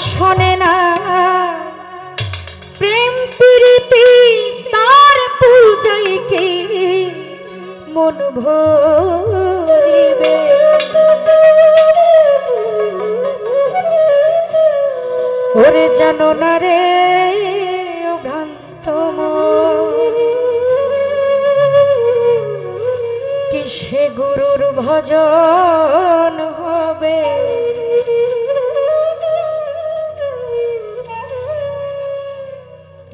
শোনে না প্রেম প্রীতি তার পূজায় কে মন ভরিবে। ওরে জানো না রে ও ভ্রান্ত মন, কিসে গুরুর ভজন হবে।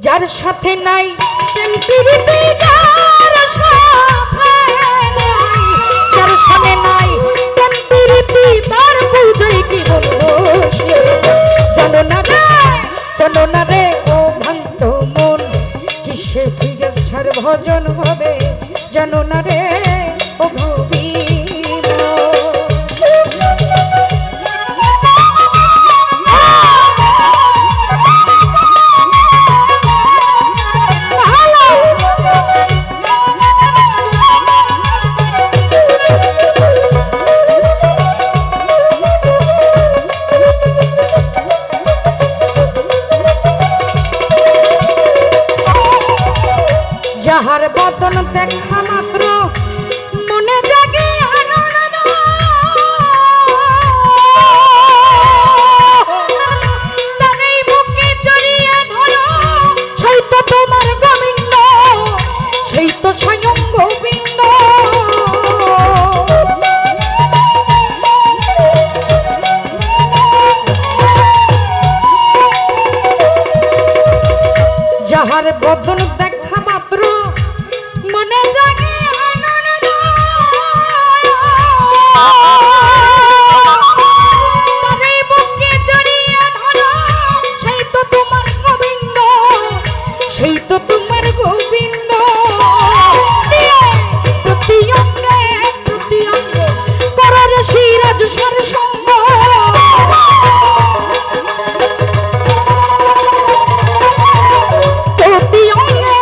যার সাথে নাই প্রেম প্রীতি, যার সাথে নাই প্রেম প্রীতি তার পূজায় কি বলবো। জানো না রে, জানো না রে ও ভ্রান্ত মন, কিসে ছাড় ভজন হবে। জানো না রে ও ভবি যাহার বদন দেখা মাত্র মনে জাগে আনন্দ, তার এই বুকে জড়িয়ে ধরো, সেই তো তোমার গোবিন্দ, সেই তো স্বয়ং গোবিন্দ। যাহার বদন দেখা মাত্র মনে জাগে আনন্দ, তার এই বুকে জড়িয়ে ধরো, সেই তো তোমার গোবিন্দ, সেই তো তোমার গোবিন্দ। প্রতি অঙ্গে প্রতি অঙ্গ করার সিরাজ সার সঙ্গ, প্রতি অঙ্গে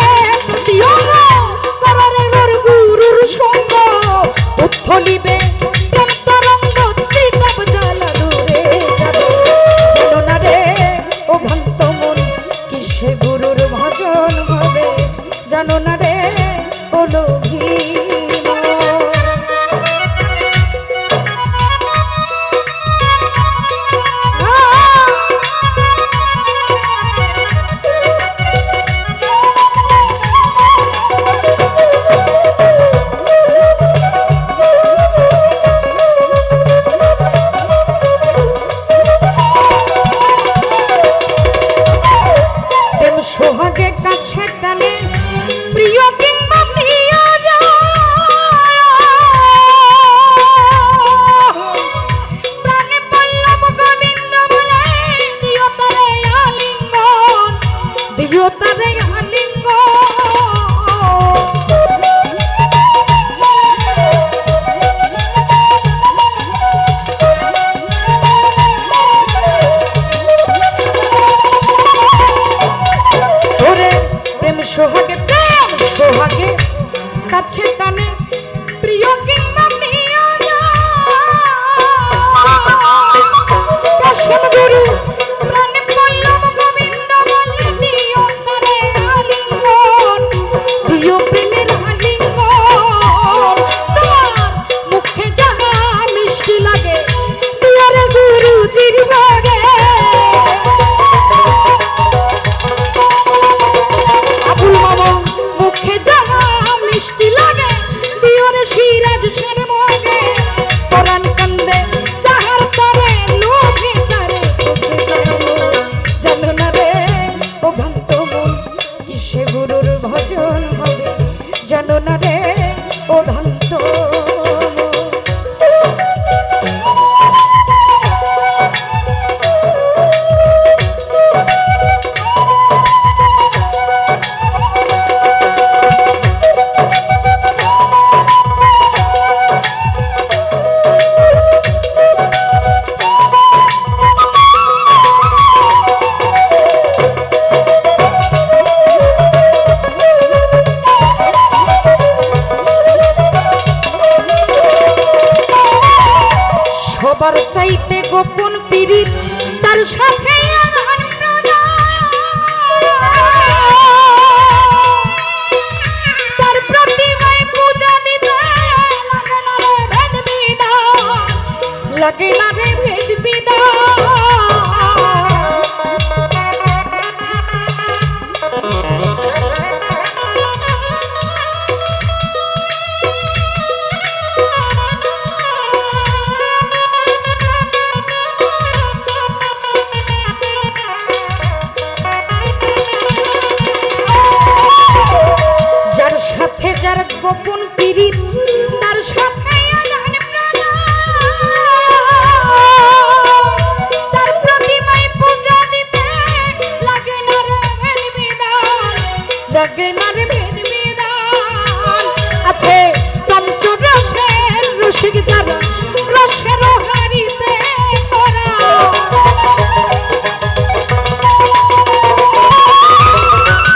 লাগে না রে ভেদ বিধান। যার সাথে যার গোপন পিরিত তার সাথে আদান প্রদান, তার প্রতিমায় পূজা দিতে লাগে না রে ভেদ বিধান, লাগে না রে ভেদ বিধান। আছে পঞ্চরসের রসিক যারা রসের হারিতে ভরা,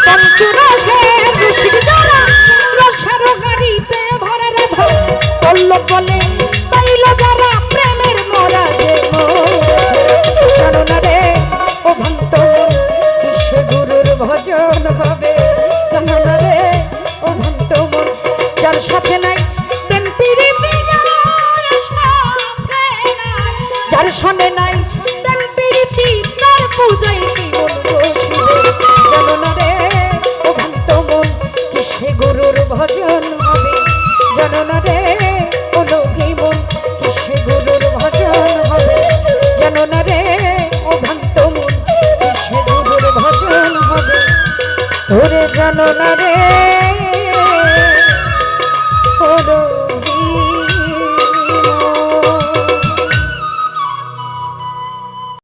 পঞ্চরসের রসিক যারা রসের হারিতে ভরা রে বলল বলে পাইল যারা প্রেমের মরা যে জানো না রে ও ভন্ত কিসে গুরুর ভজন হবে, জানো না রে ও ভন্ত মন যার সাথে নাই প্রেম প্রীতি, যার শোনে নাই প্রেম প্রীতি তার পূজায় কি মন বসিবে, জানো না রে ও ভন্ত মন কিসে গুরুর ভজন হবে, জানো না রে ও লোভী মন কিসে গুরুর ভজন হবে, জানো না রে ও ভন্ত মন কিসে গুরুর ভজন হবে, ওরে জানো না রে।